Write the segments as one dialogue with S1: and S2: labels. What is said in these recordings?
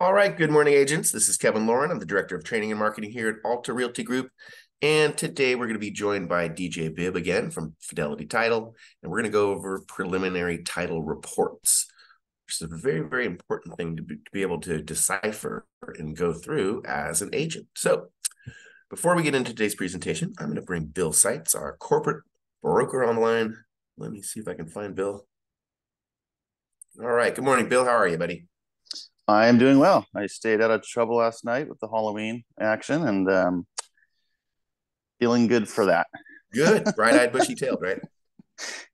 S1: All right, good morning, agents. This is Kevin Lauren. I'm the Director of Training and Marketing here at Alta Realty Group. And today we're going to be joined by DJ Bibb again from Fidelity Title, and we're going to go over preliminary title reports, which is a very, very important thing to be able to decipher and go through as an agent. So before we get into today's presentation, I'm going to bring Bill Seitz, our corporate broker, on the line. Let me see if I can find Bill. All right, good morning, Bill. How are you, buddy?
S2: I am doing well. I stayed out of trouble last night with the Halloween action and feeling good for that.
S1: Good. Bright-eyed, bushy-tailed, right?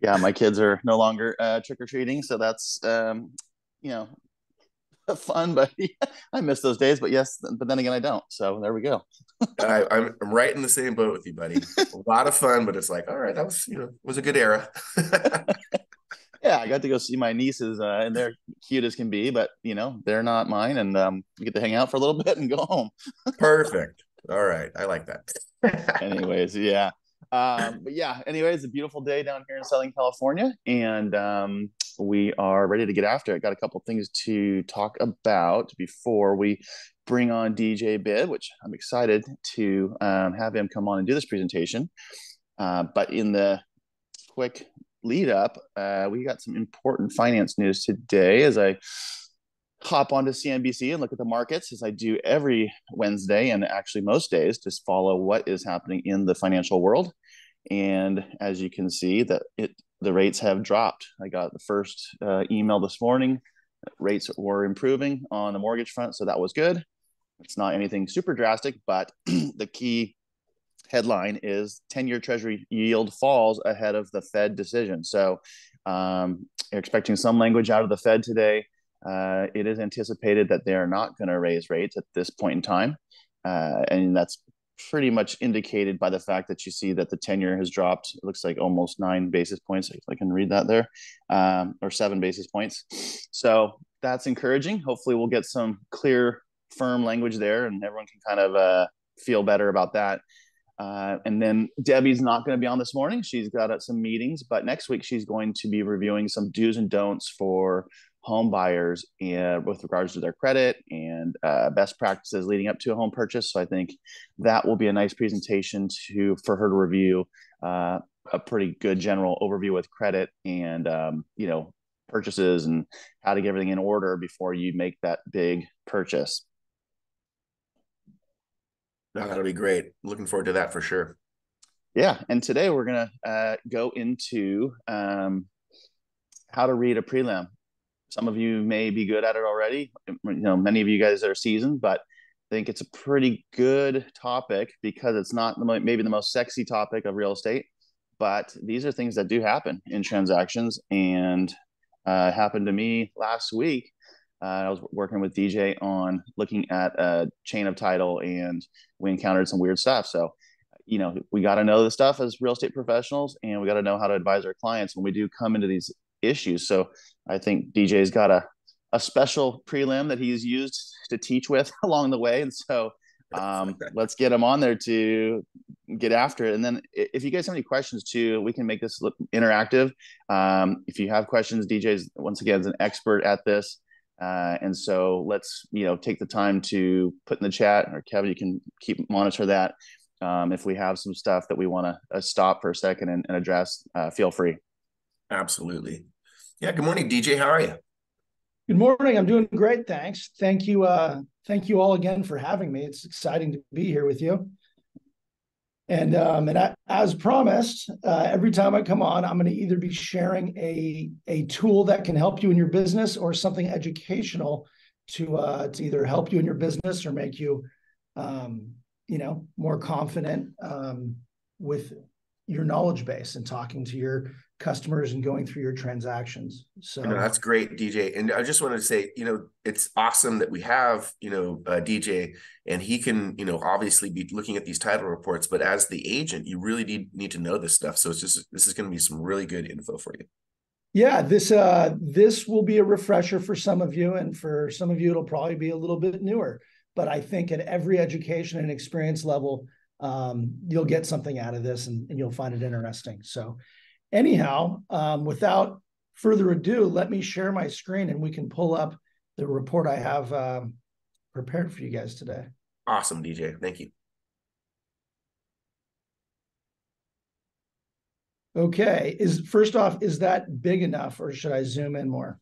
S2: Yeah, my kids are no longer trick-or-treating, so that's, you know, fun, but I miss those days. But yes, but then again, I don't. So there we go.
S1: I'm right in the same boat with you, buddy. A lot of fun, but it's like, all right, that was, was a good era.
S2: Yeah, I got to go see my nieces, and they're cute as can be, but they're not mine, and we get to hang out for a little bit and go home.
S1: Perfect. All right, I like that.
S2: Anyways, yeah. But yeah, anyways, a beautiful day down here in Southern California, and we are ready to get after it. Got a couple things to talk about before we bring on DJ Bibb, which I'm excited to have him come on and do this presentation. But in the quick lead up, we got some important finance news today as I hop onto CNBC and look at the markets, as I do every Wednesday and actually most days, just follow what is happening in the financial world. And as you can see, the rates have dropped. I got the first email this morning. Rates were improving on the mortgage front, so that was good. It's not anything super drastic, but the key headline is 10-year Treasury yield falls ahead of the Fed decision. So you're expecting some language out of the Fed today. It is anticipated that they are not going to raise rates at this point in time. And that's pretty much indicated by the fact that you see that the 10-year has dropped. It looks like almost 9 basis points, if I can read that there, or 7 basis points. So that's encouraging. Hopefully we'll get some clear, firm language there and everyone can kind of feel better about that. And then Debbie's not going to be on this morning. She's got some meetings, but next week she's going to be reviewing some do's and don'ts for home buyers and with regards to their credit and best practices leading up to a home purchase. So I think that will be a nice presentation for her to review a pretty good general overview with credit and purchases and how to get everything in order before you make that big purchase.
S1: No, that'll be great. Looking forward to that for sure.
S2: Yeah, and today we're gonna go into how to read a prelim. Some of you may be good at it already. Many of you guys are seasoned, but I think it's a pretty good topic because it's not maybe the most sexy topic of real estate, but these are things that do happen in transactions and happened to me last week. I was working with DJ on looking at a chain of title and we encountered some weird stuff. So, we got to know the stuff as real estate professionals and we got to know how to advise our clients when we do come into these issues. So I think DJ's got a special prelim that he's used to teach with along the way. And so let's get him on there to get after it. And then if you guys have any questions too, we can make this look interactive. If you have questions, DJ's once again is an expert at this. And so let's, take the time to put in the chat, or Kevin, you can monitor that. If we have some stuff that we want to stop for a second and address, feel free.
S1: Absolutely. Yeah. Good morning, DJ. How are you?
S3: Good morning. I'm doing great. Thanks. Thank you. Thank you all again for having me. It's exciting to be here with you. And as promised, every time I come on, I'm going to either be sharing a tool that can help you in your business or something educational to either help you in your business or make you, more confident with your knowledge base and talking to your customers and going through your transactions. So
S1: that's great, DJ. And I just wanted to say, it's awesome that we have, DJ, and he can, obviously be looking at these title reports, but as the agent, you really need to know this stuff. So this is going to be some really good info for you.
S3: Yeah, this will be a refresher for some of you, and for some of you, it'll probably be a little bit newer. But I think at every education and experience level, you'll get something out of this and you'll find it interesting. So anyhow, without further ado, let me share my screen and we can pull up the report I have prepared for you guys today.
S1: Awesome, DJ. Thank you.
S3: Okay. First off, is that big enough, or should I zoom in more?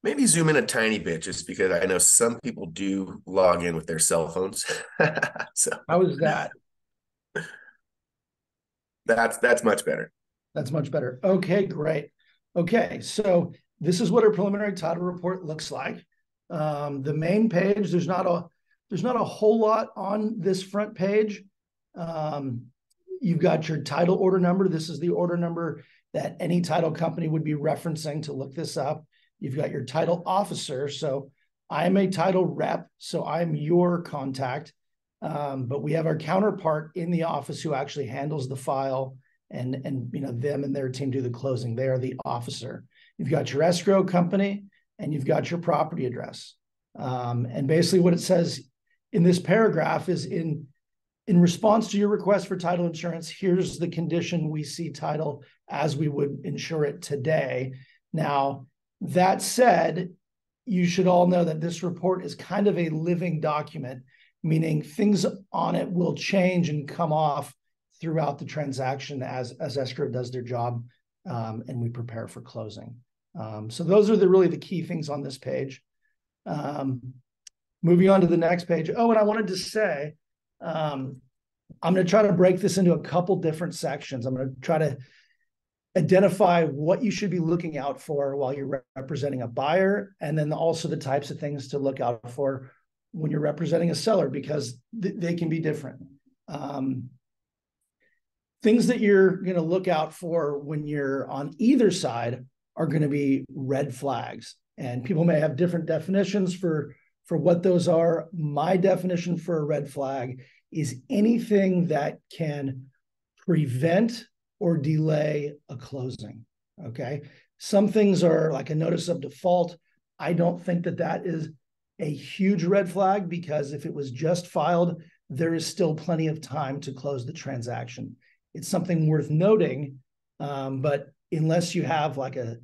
S1: Maybe zoom in a tiny bit, just because I know some people do log in with their cell phones. So
S3: how is that?
S1: That's much better.
S3: That's much better. Okay, great. Okay, so this is what our preliminary title report looks like. The main page, there's not a whole lot on this front page. You've got your title order number. This is the order number that any title company would be referencing to look this up. You've got your title officer. So I'm a title rep, so I'm your contact. But we have our counterpart in the office who actually handles the file, and them and their team do the closing. They are the officer. You've got your escrow company, and you've got your property address. And basically what it says in this paragraph is in response to your request for title insurance, here's the condition we see title as we would insure it today. Now, that said, you should all know that this report is kind of a living document, meaning things on it will change and come off throughout the transaction as escrow does their job, and we prepare for closing. So those are really the key things on this page. Moving on to the next page. Oh, and I wanted to say, I'm going to try to break this into a couple different sections. I'm going to try to identify what you should be looking out for while you're representing a buyer, and then also the types of things to look out for when you're representing a seller, because they can be different. Things that you're going to look out for when you're on either side are going to be red flags, and people may have different definitions for what those are. My definition for a red flag is anything that can prevent or delay a closing. Okay. Some things are like a notice of default. I don't think that is a huge red flag, because if it was just filed, there is still plenty of time to close the transaction. It's something worth noting, but unless you have like a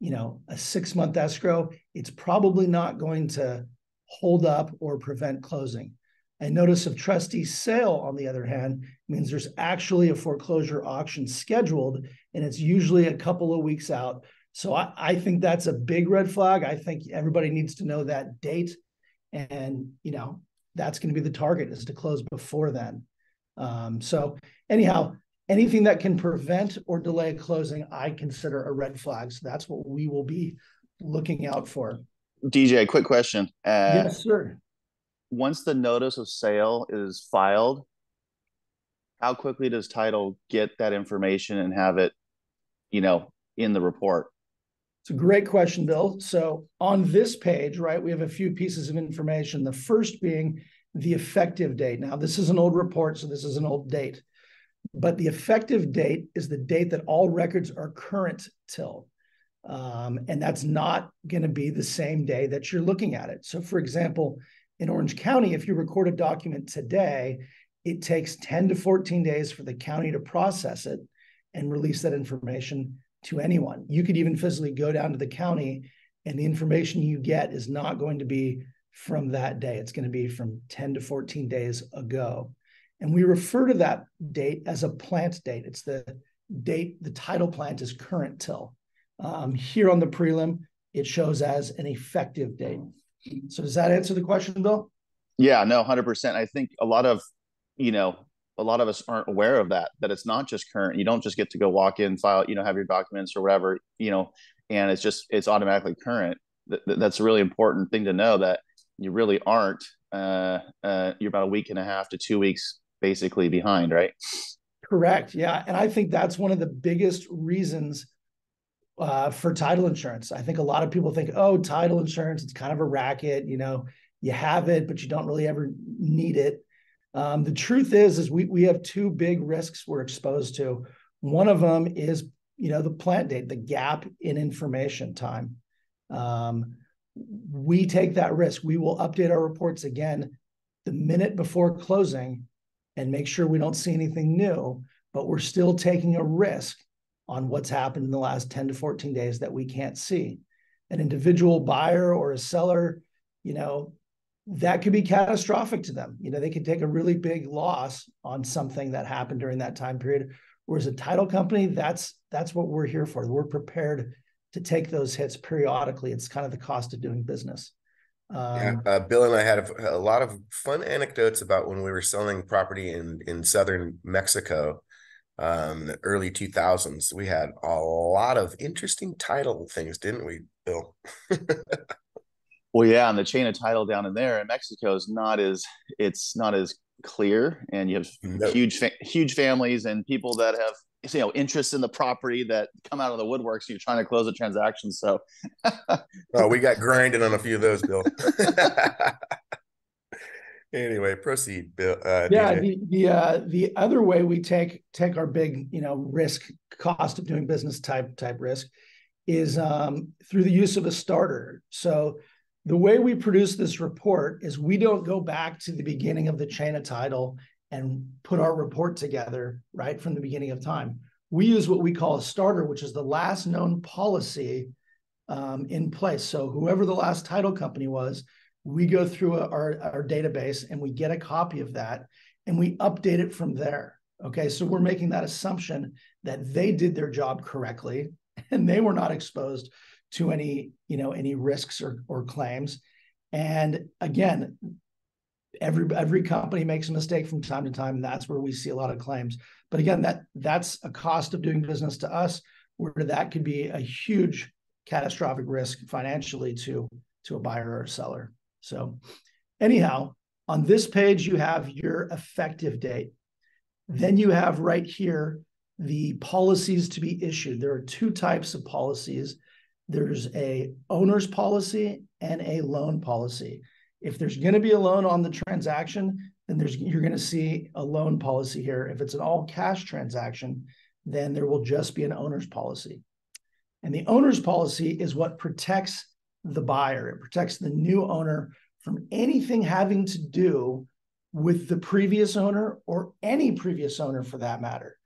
S3: 6-month escrow, it's probably not going to hold up or prevent closing. A notice of trustee sale, on the other hand, means there's actually a foreclosure auction scheduled, and it's usually a couple of weeks out. So I think that's a big red flag. I think everybody needs to know that date, and that's going to be the target, is to close before then. So anyhow, anything that can prevent or delay closing, I consider a red flag. So that's what we will be looking out for.
S2: DJ, quick question.
S3: Yes, sir.
S2: Once the notice of sale is filed, how quickly does title get that information and have it, in the report?
S3: It's a great question, Bill. So on this page, right, we have a few pieces of information. The first being the effective date. Now, this is an old report, so this is an old date. But the effective date is the date that all records are current till. And that's not going to be the same day that you're looking at it. So, for example, in Orange County, if you record a document today, it takes 10 to 14 days for the county to process it and release that information to anyone. You could even physically go down to the county, and the information you get is not going to be from that day. It's going to be from 10 to 14 days ago. And we refer to that date as a plant date. It's the date the title plant is current till. Here on the prelim, it shows as an effective date. So does that answer the question, Bill?
S2: Yeah, no, 100%. I think a lot of us aren't aware of that it's not just current. You don't just get to go walk in, file, have your documents or whatever, and it's automatically current. That's a really important thing to know, that you really aren't, you're about a week and a half to 2 weeks basically behind, right?
S3: Correct. Yeah. And I think that's one of the biggest reasons for title insurance. I think a lot of people think, oh, title insurance, it's kind of a racket, you have it, but you don't really ever need it. The truth is we have two big risks we're exposed to. One of them is, the plant date, the gap in information time. We take that risk. We will update our reports again the minute before closing and make sure we don't see anything new, but we're still taking a risk on what's happened in the last 10 to 14 days that we can't see. An individual buyer or a seller, that could be catastrophic to them. You know, they could take a really big loss on something that happened during that time period. Whereas a title company, that's what we're here for. We're prepared to take those hits periodically. It's kind of the cost of doing business.
S1: Bill and I had a lot of fun anecdotes about when we were selling property in southern Mexico, the early 2000s. We had a lot of interesting title things, didn't we, Bill?
S2: Well, yeah, and the chain of title down in there in Mexico is not as clear, and you have huge families and people that have interest in the property that come out of the woodwork. So you're trying to close a transaction. So,
S1: we got grinded on a few of those, Bill. Anyway, proceed, Bill.
S3: The other way we take our big risk, cost of doing business type risk is through the use of a starter. So the way we produce this report is we don't go back to the beginning of the chain of title and put our report together right from the beginning of time. We use what we call a starter, which is the last known policy in place. So whoever the last title company was, we go through our database and we get a copy of that and we update it from there. Okay, so we're making that assumption that they did their job correctly and they were not exposed to any risks or claims. And again, every company makes a mistake from time to time, and that's where we see a lot of claims. But again, that's a cost of doing business to us, where that could be a huge catastrophic risk financially to a buyer or a seller. So anyhow, on this page, you have your effective date. Then you have right here the policies to be issued. There are two types of policies. There's a owner's policy and a loan policy. If there's going to be a loan on the transaction, then you're going to see a loan policy here. If it's an all cash transaction, then there will just be an owner's policy. And the owner's policy is what protects the buyer. It protects the new owner from anything having to do with the previous owner or any previous owner for that matter.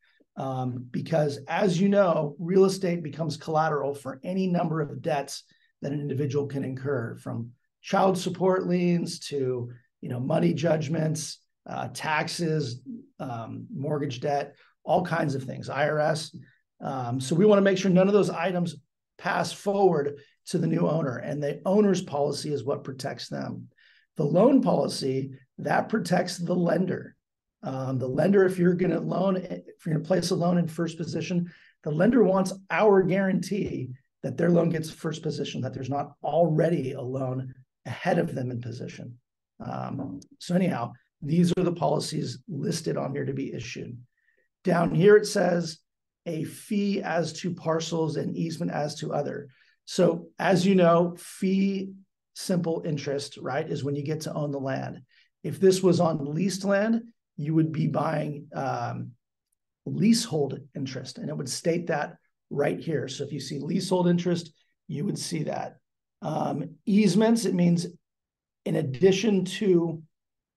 S3: Because as you know, real estate becomes collateral for any number of debts that an individual can incur, from child support liens to money judgments, taxes, mortgage debt, all kinds of things, IRS. So we want to make sure none of those items pass forward to the new owner, and the owner's policy is what protects them. The loan policy, that protects the lender. The lender, if you're going to place a loan in first position, the lender wants our guarantee that their loan gets first position, that there's not already a loan ahead of them in position. So anyhow, these are the policies listed on here to be issued. Down here it says a fee as to parcels and easement as to other. So as you know, fee simple interest, right, is when you get to own the land. If this was on leased land, you would be buying leasehold interest, and it would state that right here. So if you see leasehold interest, you would see that. Easements, it means in addition to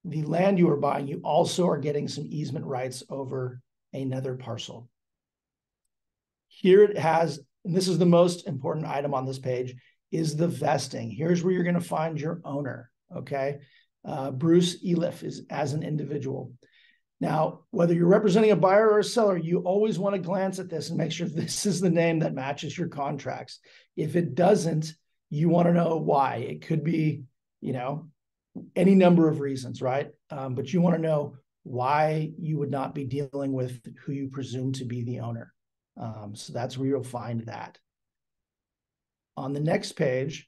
S3: the land you are buying, you also are getting some easement rights over another parcel. Here it has, and this is the most important item on this page, is the vesting. Here's where you're going to find your owner, okay? Bruce Eliff is as an individual. Now, whether you're representing a buyer or a seller, you always want to glance at this and make sure this is the name that matches your contracts. If it doesn't, you want to know why. It could be, any number of reasons, right? But you want to know why you would not be dealing with who you presume to be the owner. So that's where you'll find that. On the next page,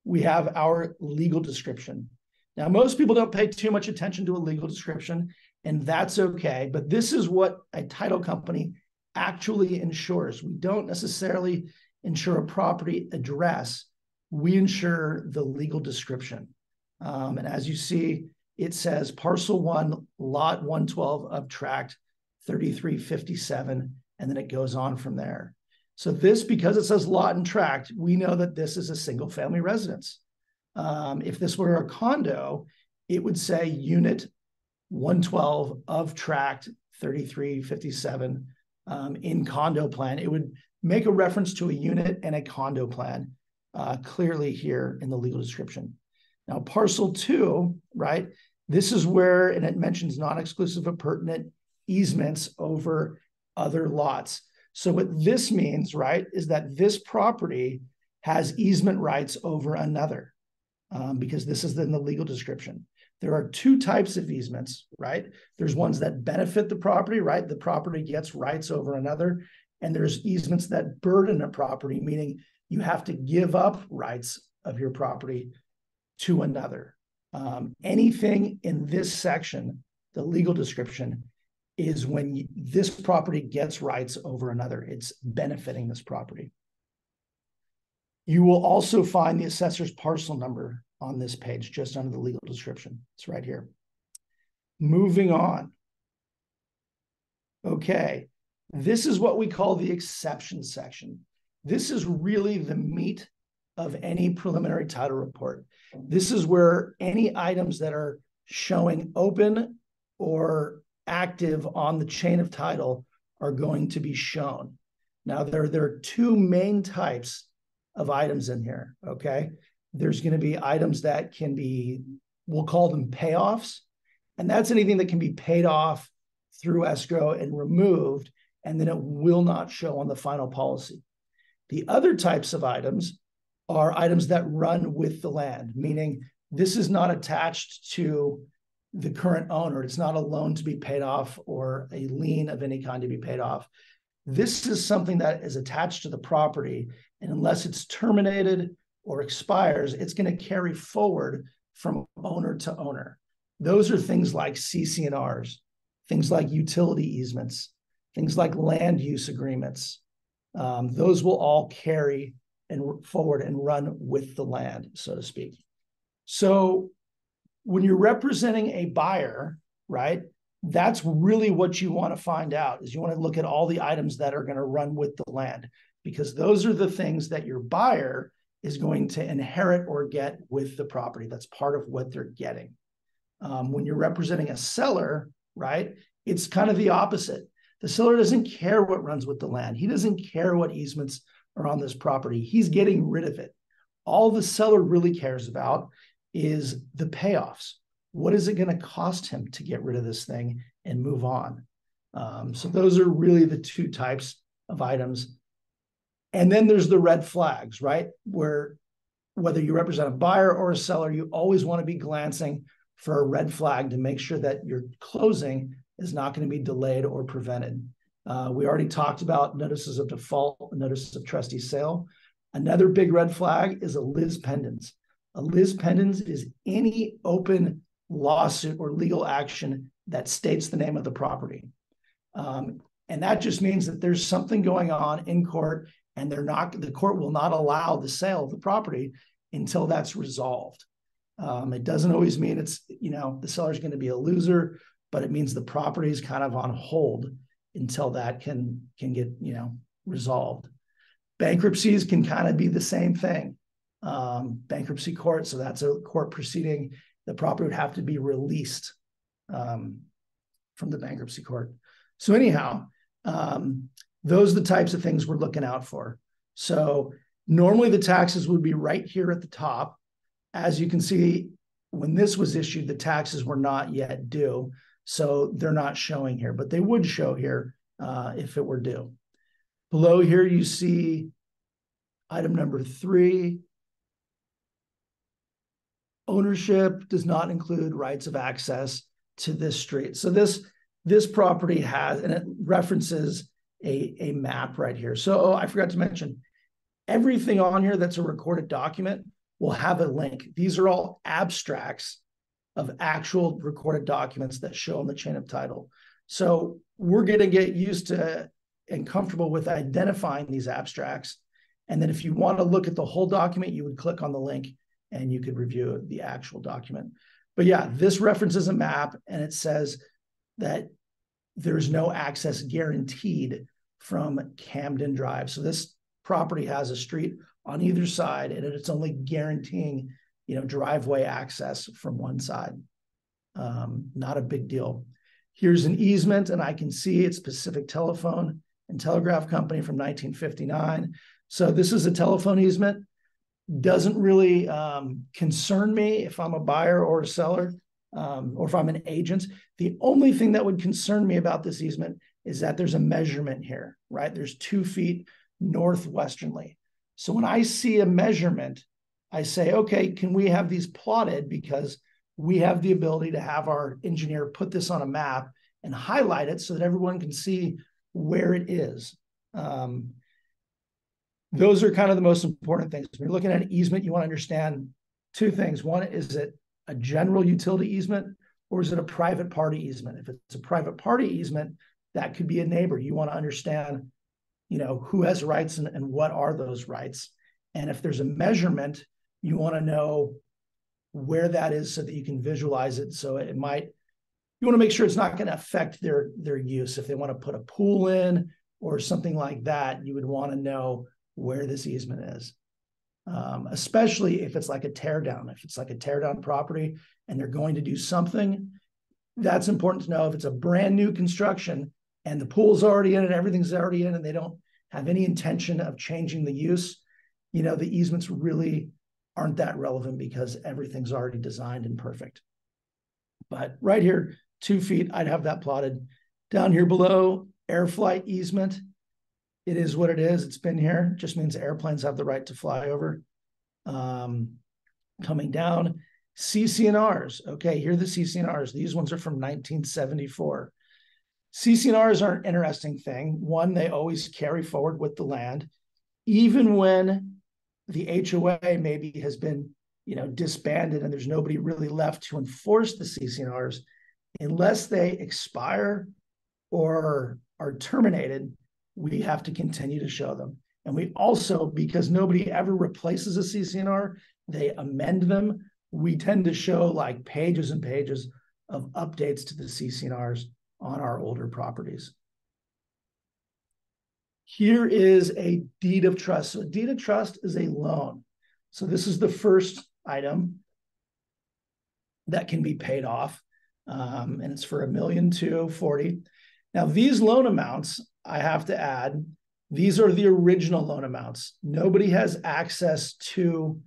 S3: we have our legal description. Now, most people don't pay too much attention to a legal description, and that's okay. But this is what a title company actually insures. We don't necessarily insure a property address. We insure the legal description. And as you see, it says parcel 1, lot 112 of tract 3357, and then it goes on from there. So this, because it says lot and tract, we know that this is a single family residence. If this were a condo, it would say unit 112 of tract 3357 in condo plan. It would make a reference to a unit and a condo plan clearly here in the legal description. Now, parcel 2, right? This is where, and it mentions non-exclusive or pertinent easements over other lots. So what this means, right, is that this property has easement rights over another, because this is in the legal description. There are 2 types of easements, right? There's ones that benefit the property, right? The property gets rights over another. And there's easements that burden a property, meaning you have to give up rights of your property to another. Anything in this section, the legal description, is when this property gets rights over another. It's benefiting this property. You will also find the assessor's parcel number on this page, just under the legal description. It's right here. Moving on. Okay, this is what we call the exception section. This is really the meat of any preliminary title report. This is where any items that are showing open or active on the chain of title are going to be shown. Now, there are 2 main types of items in here, okay? There's going to be items that can be, we'll call them payoffs, and that's anything that can be paid off through escrow and removed, and then it will not show on the final policy. The other types of items are items that run with the land, meaning this is not attached to the current owner. It's not a loan to be paid off or a lien of any kind to be paid off. This is something that is attached to the property, and unless it's terminated or expires, it's going to carry forward from owner to owner. Those are things like CC&Rs, things like utility easements, things like land use agreements. Those will all carry and forward and run with the land, so to speak. So when you're representing a buyer, right, that's really what you want to find out, is you want to look at all the items that are going to run with the land, because those are the things that your buyer is going to inherit or get with the property. That's part of what they're getting. When you're representing a seller, right, it's kind of the opposite. The seller doesn't care what runs with the land. He doesn't care what easements are on this property. He's getting rid of it. All the seller really cares about is the payoffs. What is it going to cost him to get rid of this thing and move on? So those are really the 2 types of items. And then there's the red flags, right? Where whether you represent a buyer or a seller, you always want to be glancing for a red flag to make sure that your closing is not going to be delayed or prevented. We already talked about notices of default, notices of trustee sale. Another big red flag is a lis pendens. A lis pendens is any open lawsuit or legal action that states the name of the property. And that just means that there's something going on in court, and the court will not allow the sale of the property until that's resolved. It doesn't always mean it's, the seller's going to be a loser, but it means the property is kind of on hold until that can get, resolved. Bankruptcies can kind of be the same thing. Bankruptcy court, so that's a court proceeding. The property would have to be released from the bankruptcy court. So anyhow, those are the types of things we're looking out for. So normally the taxes would be right here at the top. As you can see, when this was issued, the taxes were not yet due. So they're not showing here, but they would show here if it were due. Below here, you see item number 3. Ownership does not include rights of access to this street. So this property has, and it references a map right here. So I forgot to mention, everything on here that's a recorded document will have a link. These are all abstracts of actual recorded documents that show on the chain of title. So we're going to get used to and comfortable with identifying these abstracts. And then if you want to look at the whole document, you would click on the link and you could review the actual document. But yeah, this references a map, and it says that there's no access guaranteed from Camden Drive. So this property has a street on either side, and it's only guaranteeing, driveway access from one side. Not a big deal. Here's an easement, and I can see it's Pacific Telephone and Telegraph Company from 1959. So this is a telephone easement. doesn't really concern me if I'm a buyer or a seller, or if I'm an agent. The only thing that would concern me about this easement is that there's a measurement here, right? There's 2 feet northwesternly. So when I see a measurement, I say, okay, can we have these plotted? Because we have the ability to have our engineer put this on a map and highlight it so that everyone can see where it is. Those are kind of the most important things. When you're looking at an easement, you want to understand 2 things. One, is it a general utility easement, or is it a private party easement? If it's a private party easement, that could be a neighbor. You want to understand, who has rights and what are those rights. And if there's a measurement, you want to know where that is so that you can visualize it. So you want to make sure it's not going to affect their use. If they want to put a pool in or something like that, you would want to know where this easement is. Especially if it's like a tear down. If it's like a tear down property and they're going to do something, that's important to know. If it's a brand new construction and the pool's already in and everything's already in and they don't have any intention of changing the use, the easements really aren't that relevant because everything's already designed and perfect. But right here, 2 feet, I'd have that plotted. Down here below, air flight easement. It is what it is. It's been here. It just means airplanes have the right to fly over. Coming down, CC&Rs. Okay, here are the CC&Rs. These ones are from 1974. CC&Rs are an interesting thing. One, they always carry forward with the land. Even when the HOA maybe has been, disbanded and there's nobody really left to enforce the CC&Rs, unless they expire or are terminated, we have to continue to show them. And we also, because nobody ever replaces a CC&R, they amend them. We tend to show like pages and pages of updates to the CC&Rs on our older properties. Here is a deed of trust. So a deed of trust is a loan. So this is the first item that can be paid off. And it's for $1,240,000. Now these loan amounts, I have to add, these are the original loan amounts. Nobody has access to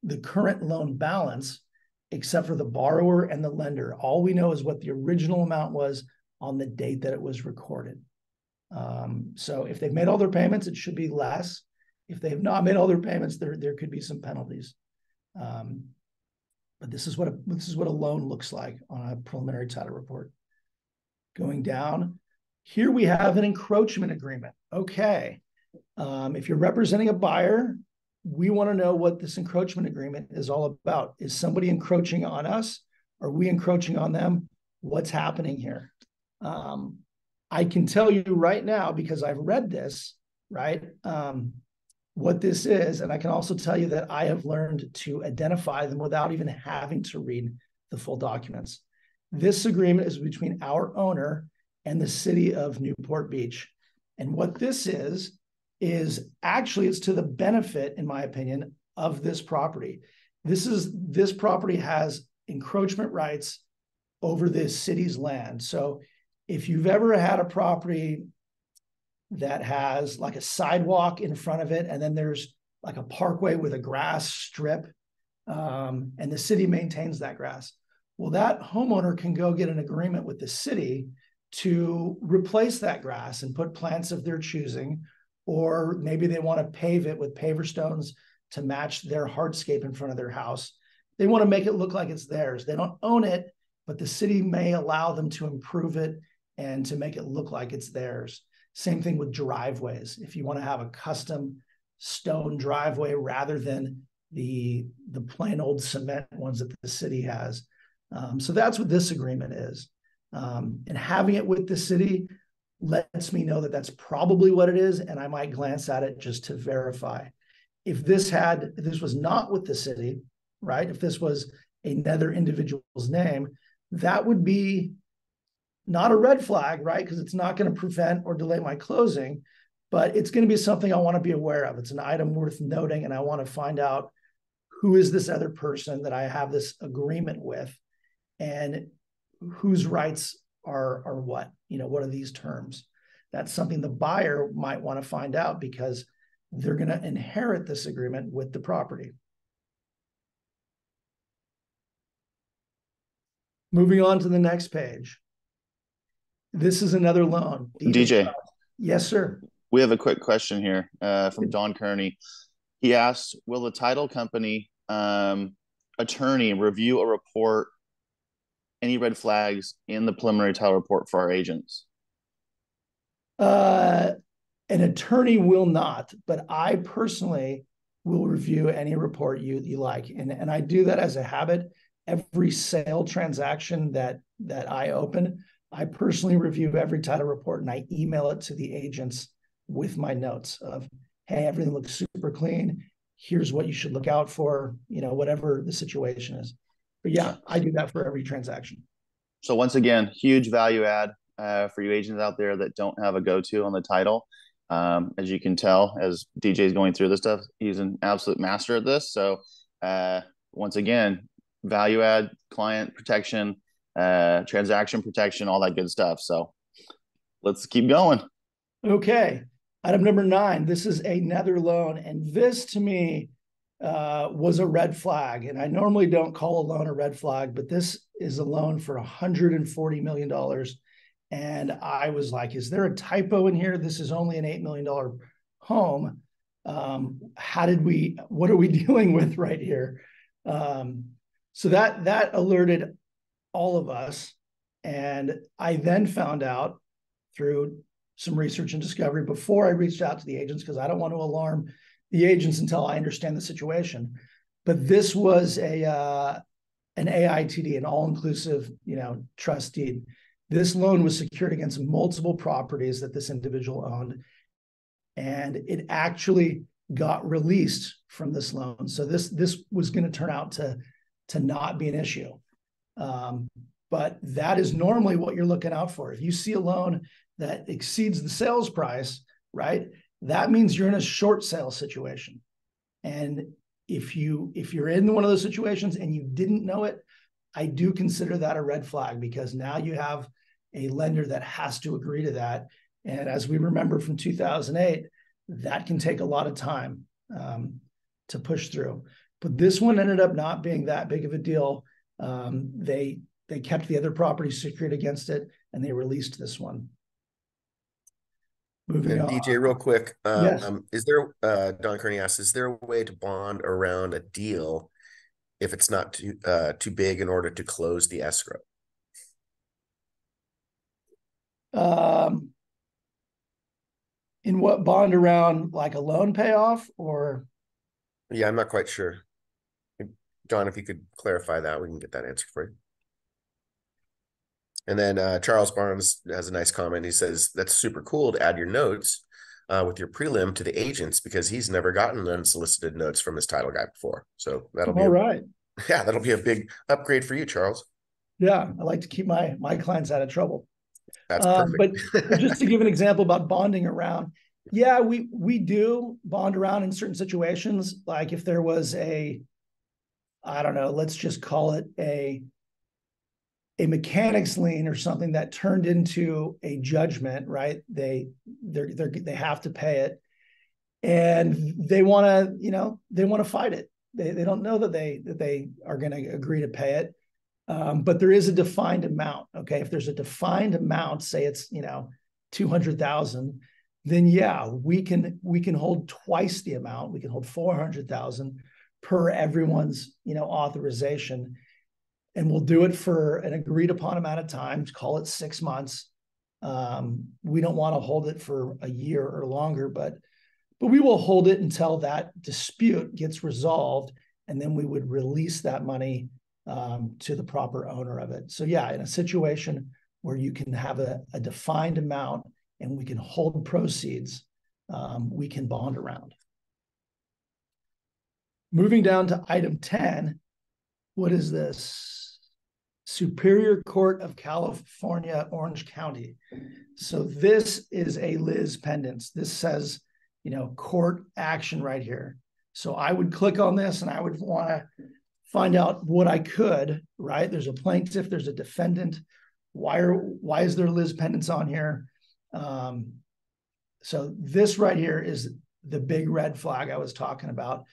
S3: the current loan balance except for the borrower and the lender. All we know is what the original amount was on the date that it was recorded. So if they've made all their payments, it should be less. If they have not made all their payments, there could be some penalties. But this is what a loan looks like on a preliminary title report. Going down, here we have an encroachment agreement. Okay, if you're representing a buyer, we want to know what this encroachment agreement is all about. Is somebody encroaching on us? Are we encroaching on them? What's happening here? I can tell you right now, because I've read this, right, what this is. And I can also tell you that I have learned to identify them without even having to read the full documents. This agreement is between our owner and the city of Newport Beach. And what this is actually, it's to the benefit, in my opinion, of this property. This property has encroachment rights over the city's land. So if you've ever had a property that has like a sidewalk in front of it, and then there's like a parkway with a grass strip, and the city maintains that grass, well, that homeowner can go get an agreement with the city to replace that grass and put plants of their choosing, or maybe they want to pave it with paver stones to match their hardscape in front of their house. They want to make it look like it's theirs. They don't own it, but the city may allow them to improve it and to make it look like it's theirs. Same thing with driveways. If you want to have a custom stone driveway rather than the plain old cement ones that the city has. So that's what this agreement is. And having it with the city lets me know that that's probably what it is, and I might glance at it just to verify. If this was not with the city, right? If this was another individual's name, that would be not a red flag, right? Because it's not going to prevent or delay my closing, but it's going to be something I want to be aware of. It's an item worth noting, and I want to find out who is this other person that I have this agreement with, and whose rights are what? What are these terms? That's something the buyer might want to find out because they're going to inherit this agreement with the property. Moving on to the next page. This is another loan.
S2: DJ.
S3: Yes, sir.
S2: We have a quick question here from Don Kearney. He asks, will the title company attorney review or report any red flags in the preliminary title report for our agents?
S3: An attorney will not, but I personally will review any report you like. And I do that as a habit. Every sale transaction that I open, I personally review every title report and I email it to the agents with my notes of, hey, everything looks super clean. Here's what you should look out for, whatever the situation is. But yeah, I do that for every transaction.
S2: So once again, huge value add for you agents out there that don't have a go-to on the title. As you can tell, as DJ is going through this stuff, he's an absolute master at this. So once again, value add, client protection, transaction protection, all that good stuff. So let's keep going.
S3: Okay. Item number 9, this is another loan. And this to me was a red flag. And I normally don't call a loan a red flag, but this is a loan for $140 million. And I was like, is there a typo in here? This is only an $8 million home. What are we dealing with right here? So that alerted all of us. And I then found out through some research and discovery before I reached out to the agents, because I don't want to alarm the agents until I understand the situation. But this was an AITD, an all-inclusive, trust deed. This loan was secured against multiple properties that this individual owned, and it actually got released from this loan. So this was going to turn out to not be an issue. But that is normally what you're looking out for. If you see a loan that exceeds the sales price, right, that means you're in a short sale situation. And if you're in one of those situations and you didn't know it, I do consider that a red flag, because now you have a lender that has to agree to that. And as we remember from 2008, that can take a lot of time to push through. But this one ended up not being that big of a deal. They kept the other property secured against it, and they released this one. Moving on.
S1: DJ, real quick,
S3: Yes.
S1: is there, Don Kearney asks, is there a way to bond around a deal if it's not too big in order to close the escrow?
S3: In what, bond around, like a loan payoff, or?
S1: Yeah, I'm not quite sure. John, if you could clarify that, we can get that answer for you. And then Charles Barnes has a nice comment. He says, that's super cool to add your notes with your prelim to the agents, because he's never gotten unsolicited notes from his title guy before. So that'll be that'll be a big upgrade for you, Charles.
S3: Yeah, I like to keep my clients out of trouble.
S1: That's perfect.
S3: But just to give an example about bonding around, yeah, we do bond around in certain situations. Like if there was I don't know, let's just call it a mechanics lien or something that turned into a judgment, right? They have to pay it, and they want to fight it. They don't know that they are going to agree to pay it. But there is a defined amount. Okay. If there's a defined amount, say it's, 200,000, then yeah, we can hold twice the amount. We can hold 400,000 per everyone's, authorization. And we'll do it for an agreed upon amount of time, call it 6 months. We don't want to hold it for a year or longer, but we will hold it until that dispute gets resolved. And then we would release that money to the proper owner of it. So yeah, in a situation where you can have a defined amount and we can hold proceeds, we can bond around. Moving down to item 10, what is this? Superior Court of California, Orange County. So this is a Liz pendants. This says, court action right here. So I would click on this and I would want to find out what I could, right? There's a plaintiff, there's a defendant. Why is there Liz pendants on here? So this right here is the big red flag I was talking about.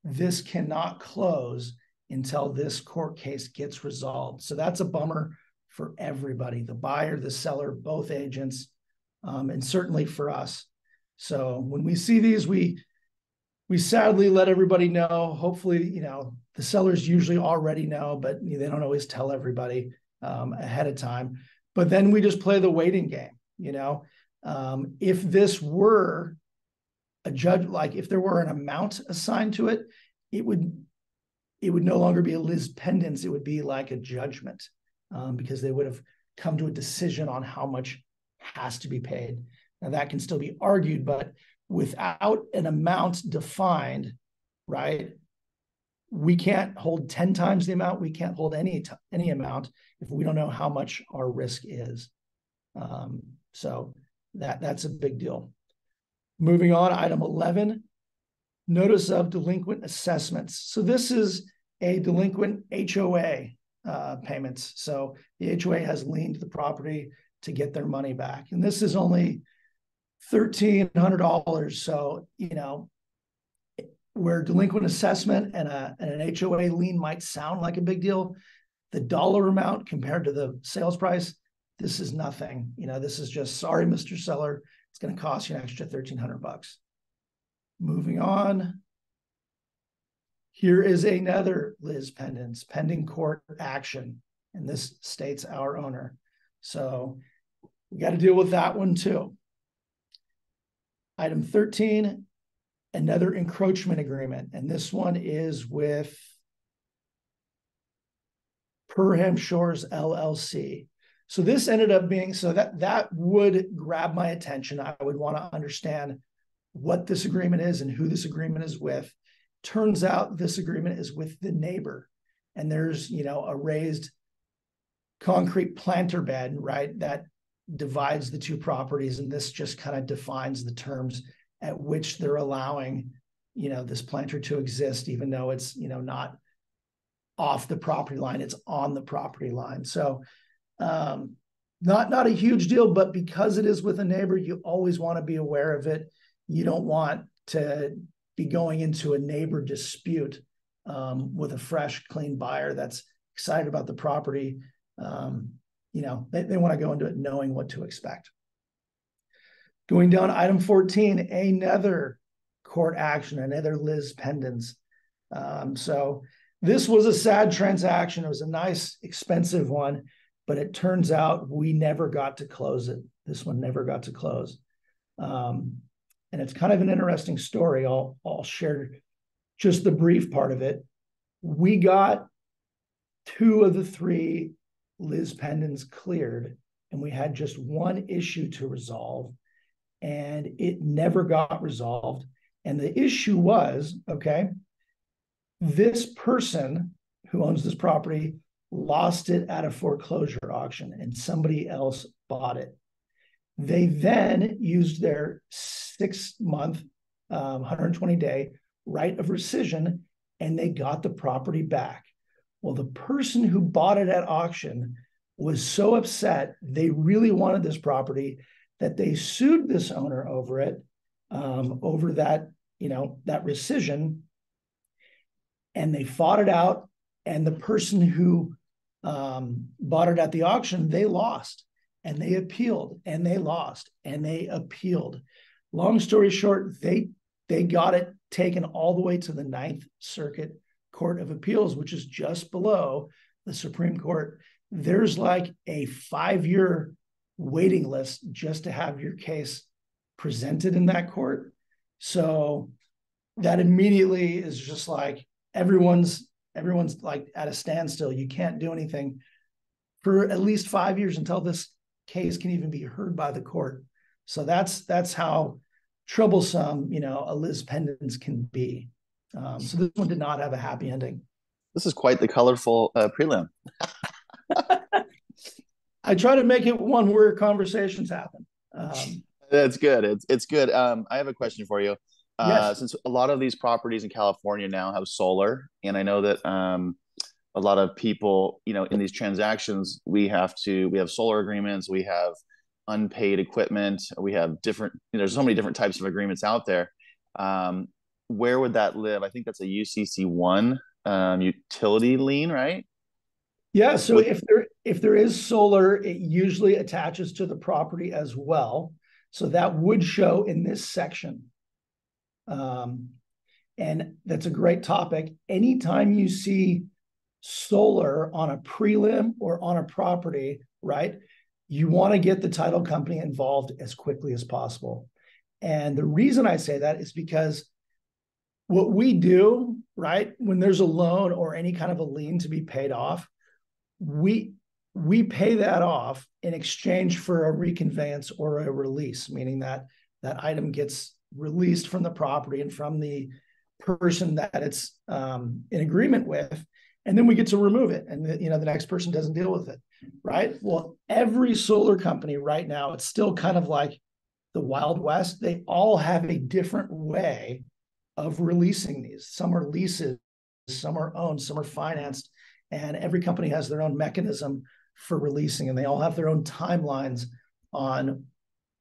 S3: This cannot close until this court case gets resolved. So that's a bummer for everybody, the buyer, the seller, both agents, and certainly for us. So when we see these, we sadly let everybody know. Hopefully, the sellers usually already know, but they don't always tell everybody ahead of time. But then we just play the waiting game. If this were a judge, like if there were an amount assigned to it, it would no longer be a lis pendens. It would be like a judgment, because they would have come to a decision on how much has to be paid. Now that can still be argued, but without an amount defined, right? We can't hold 10 times the amount. We can't hold any amount if we don't know how much our risk is. So that's a big deal. Moving on, item 11, notice of delinquent assessments. So this is a delinquent HOA payments. So the HOA has liened the property to get their money back. And this is only $1,300. So, where delinquent assessment and an HOA lien might sound like a big deal, the dollar amount compared to the sales price, this is nothing. This is just, sorry, Mr. Seller, it's going to cost you an extra $1,300. Moving on. Here is another lis pendens, pending court action, and this states our owner. So we got to deal with that one too. Item 13, another encroachment agreement, and this one is with Perham Shores LLC. So this ended up being, so that would grab my attention. I would want to understand what this agreement is and who this agreement is with. Turns out this agreement is with the neighbor, and there's, a raised concrete planter bed, right, that divides the two properties. And this just kind of defines the terms at which they're allowing, this planter to exist, even though it's, not off the property line, it's on the property line. So not a huge deal, but because it is with a neighbor, you always want to be aware of it. You don't want to be going into a neighbor dispute with a fresh, clean buyer that's excited about the property. They want to go into it knowing what to expect. Going down, item 14, another court action, another lis pendens. So this was a sad transaction. It was a nice, expensive one, but it turns out we never got to close it. This one never got to close. And it's kind of an interesting story. I'll share just the brief part of it. We got 2 of the 3 lis pendens cleared, and we had just one issue to resolve, and it never got resolved. And the issue was, this person who owns this property lost it at a foreclosure auction, and somebody else bought it. They then used their 6-month, 120-day right of rescission, and they got the property back. Well, the person who bought it at auction was so upset, they really wanted this property, that they sued this owner over it, over that, that rescission, and they fought it out. And the person who bought it at the auction, they lost, and they appealed, and they lost, and they appealed. Long story short, they got it taken all the way to the 9th Circuit Court of Appeals, which is just below the Supreme Court. There's like a 5-year waiting list just to have your case presented in that court. So that immediately is just like everyone's like at a standstill. You can't do anything for at least 5 years until this case can even be heard by the court. So that's how troublesome, a lis pendens can be. So this one did not have a happy ending.
S2: This is quite the colorful prelim.
S3: I try to make it one where conversations happen.
S2: That's good. It's good. I have a question for you.
S3: Yes.
S2: Since a lot of these properties in California now have solar, and I know that a lot of people, in these transactions, we have solar agreements, we have unpaid equipment, we have different, there's so many different types of agreements out there. Where would that live? I think that's a UCC1 utility lien, right?
S3: Yeah. So if there is solar, it usually attaches to the property as well. So that would show in this section. And that's a great topic. Anytime you see solar on a prelim or on a property, right, you want to get the title company involved as quickly as possible. And the reason I say that is because what we do, right, when there's a loan or any kind of a lien to be paid off, we pay that off in exchange for a reconveyance or a release, meaning that that item gets released from the property and from the person that it's in agreement with, and then we get to remove it, and the next person doesn't deal with it, right? Well, every solar company right now, it's still kind of like the Wild West. They all have a different way of releasing these. Some are leases, some are owned, some are financed, and every company has their own mechanism for releasing, and they all have their own timelines on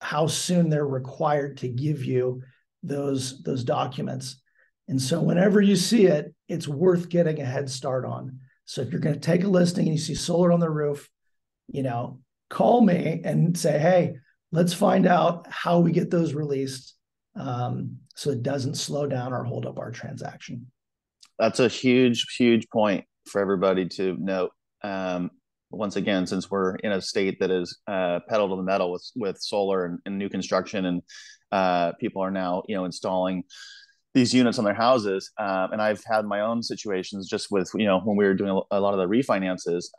S3: how soon they're required to give you those documents. And so whenever you see it, it's worth getting a head start on. So if you're going to take a listing and you see solar on the roof, call me and say, hey, let's find out how we get those released, so it doesn't slow down or hold up our transaction.
S2: That's a huge, huge point for everybody to note. Once again, since we're in a state that is pedal to the metal with solar and new construction, and people are now installing these units on their houses, and I've had my own situations just with when we were doing a lot of the refinances.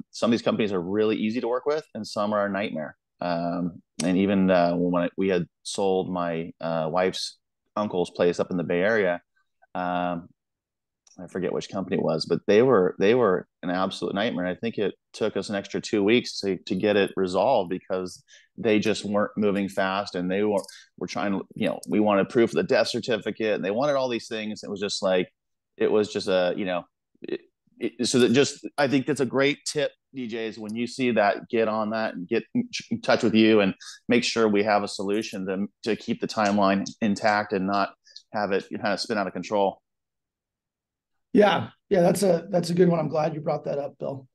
S2: Some of these companies are really easy to work with, and some are a nightmare. And even when we had sold my wife's uncle's place up in the Bay Area, I forget which company it was, but they were an absolute nightmare. I think it took us an extra 2 weeks to get it resolved because they just weren't moving fast, and they were trying to, we wanted proof of the death certificate, and they wanted all these things. It was just so that just, I think that's a great tip, DJs. When you see that, get on that and get in touch with you and make sure we have a solution to keep the timeline intact and not have it kind of spin out of control.
S3: Yeah, that's a good one. I'm glad you brought that up, Bill.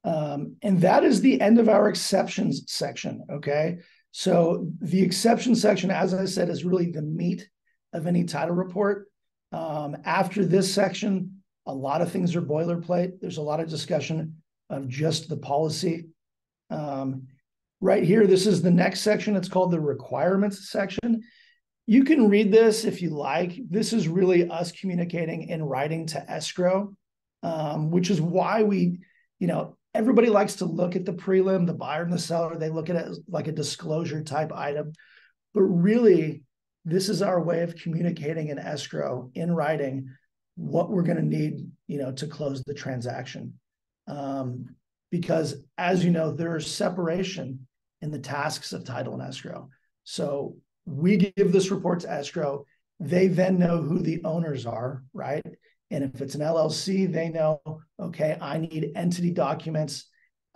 S3: And that is the end of our exceptions section. Okay, so the exception section, as I said, is really the meat of any title report. After this section, a lot of things are boilerplate. There's a lot of discussion of just the policy. Right here, this is the next section. It's called the requirements section. You can read this if you like. This is really us communicating in writing to escrow, which is why everybody likes to look at the prelim, the buyer and the seller. They look at it as like a disclosure type item. But really, this is our way of communicating in escrow in writing what we're going to need, to close the transaction. Because as you know, there's separation in the tasks of title and escrow. So we give this report to escrow. They then know who the owners are, right? And if it's an LLC, they know, okay, I need entity documents.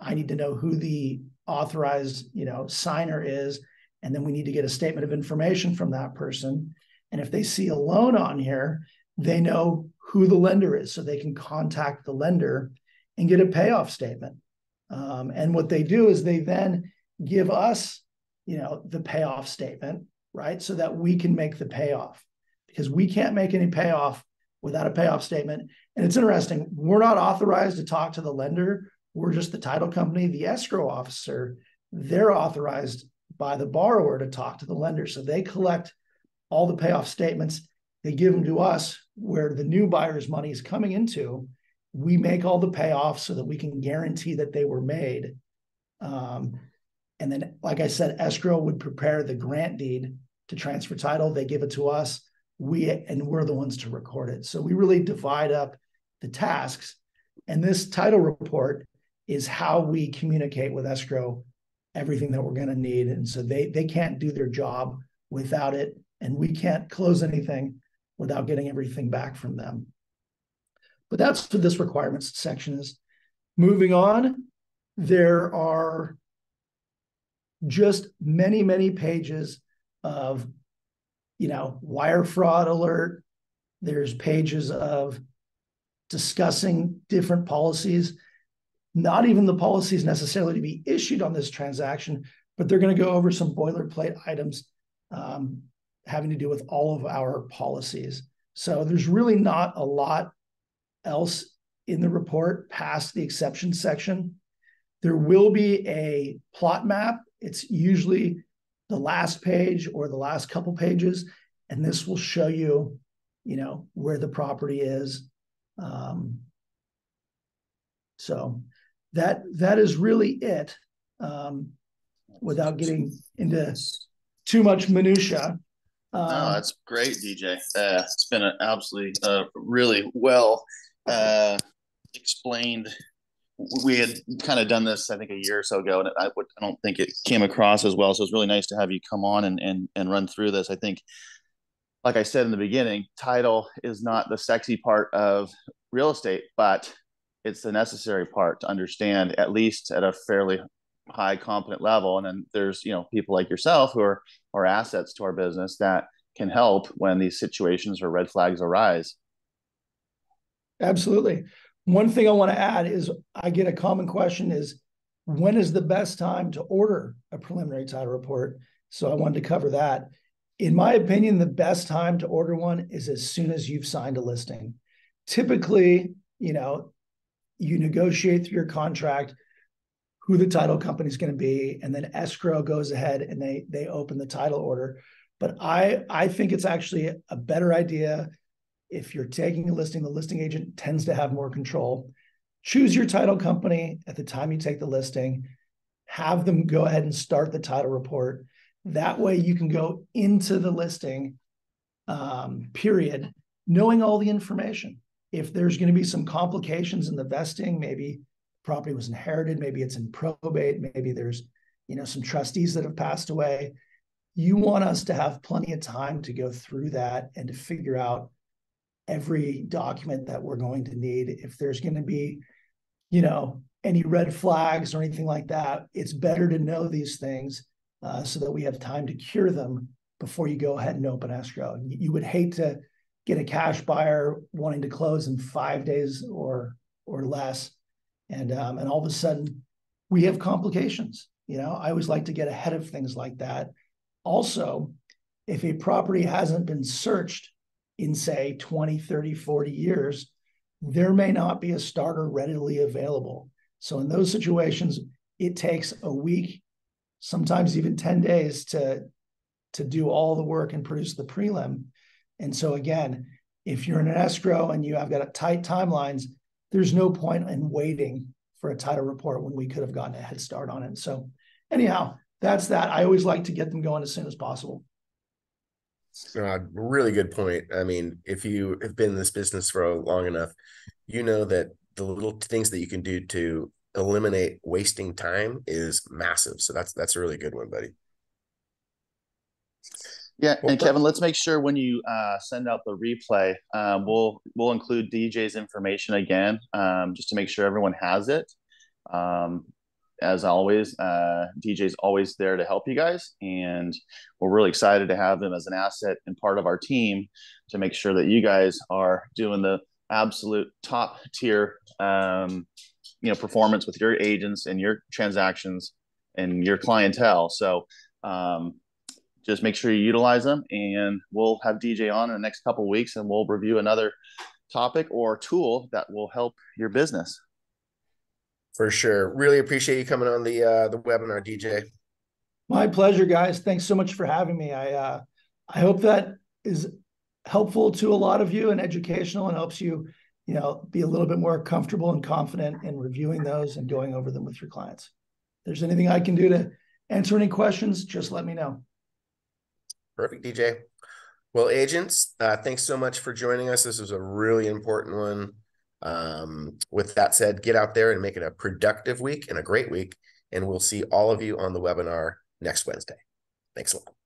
S3: I need to know who the authorized, signer is. And then we need to get a statement of information from that person. And if they see a loan on here, they know who the lender is, so they can contact the lender and get a payoff statement. And what they do is they then give us, the payoff statement, right? So that we can make the payoff, because we can't make any payoff without a payoff statement. And it's interesting, we're not authorized to talk to the lender. We're just the title company. The escrow officer, they're authorized by the borrower to talk to the lender. So they collect all the payoff statements. They give them to us, where the new buyer's money is coming into. We make all the payoffs so that we can guarantee that they were made. And then, like I said, escrow would prepare the grant deed to transfer title. They give it to us. We're the ones to record it. So we really divide up the tasks. And this title report is how we communicate with escrow everything that we're going to need. And so they can't do their job without it. And we can't close anything without getting everything back from them. But that's what this requirements section is. Moving on, there are just many, many pages of, wire fraud alert. There's pages of discussing different policies, not even the policies necessarily to be issued on this transaction, but they're going to go over some boilerplate items having to do with all of our policies. So there's really not a lot else in the report past the exceptions section. There will be a plot map. It's usually the last page or the last couple pages, and this will show you, where the property is. So that is really it, without getting into too much minutia.
S2: No, that's great, DJ. It's been an absolutely really well explained. We had kind of done this, I think, a year or so ago, and I don't think it came across as well. So it's really nice to have you come on and run through this. I think, like I said in the beginning, title is not the sexy part of real estate, but it's the necessary part to understand, at least at a fairly high competent level. And then there's, people like yourself who are assets to our business that can help when these situations or red flags arise.
S3: Absolutely. One thing I want to add is I get a common question is, when is the best time to order a preliminary title report? So I wanted to cover that. In my opinion, the best time to order one is as soon as you've signed a listing. Typically, you negotiate through your contract who the title company is going to be, and then escrow goes ahead and they open the title order. But I think it's actually a better idea if you're taking a listing. The listing agent tends to have more control. Choose your title company at the time you take the listing. Have them go ahead and start the title report. That way you can go into the listing period knowing all the information. If there's going to be some complications in the vesting, maybe property was inherited, maybe it's in probate, maybe there's some trustees that have passed away, you want us to have plenty of time to go through that and to figure out every document that we're going to need. If there's going to be any red flags or anything like that, it's better to know these things so that we have time to cure them before you go ahead and open escrow. You would hate to get a cash buyer wanting to close in 5 days or less, and all of a sudden we have complications. I always like to get ahead of things like that. Also, if a property hasn't been searched in, say, 20, 30, 40 years, there may not be a starter readily available. So in those situations, it takes a week, sometimes even 10 days to do all the work and produce the prelim. And so again, if you're in an escrow and you have got a tight timelines, there's no point in waiting for a title report when we could have gotten a head start on it. So anyhow, that's that. I always like to get them going as soon as possible.
S1: Really good point. I mean, if you have been in this business for long enough, you know that the little things that you can do to eliminate wasting time is massive. So that's a really good one, buddy.
S2: Yeah, and Kevin, let's make sure when you send out the replay, we'll include DJ's information again, just to make sure everyone has it. As always, DJ's always there to help you guys, and we're really excited to have him as an asset and part of our team to make sure that you guys are doing the absolute top tier, performance with your agents and your transactions and your clientele. So just make sure you utilize them, and we'll have DJ on in the next couple of weeks, and we'll review another topic or tool that will help your business.
S1: For sure. Really appreciate you coming on the webinar, DJ.
S3: My pleasure, guys. Thanks so much for having me. I hope that is helpful to a lot of you and educational, and helps you, be a little bit more comfortable and confident in reviewing those and going over them with your clients. If there's anything I can do to answer any questions, just let me know.
S1: Perfect, DJ. Well, agents, thanks so much for joining us. This was a really important one. With that said, get out there and make it a productive week and a great week. And we'll see all of you on the webinar next Wednesday. Thanks a lot.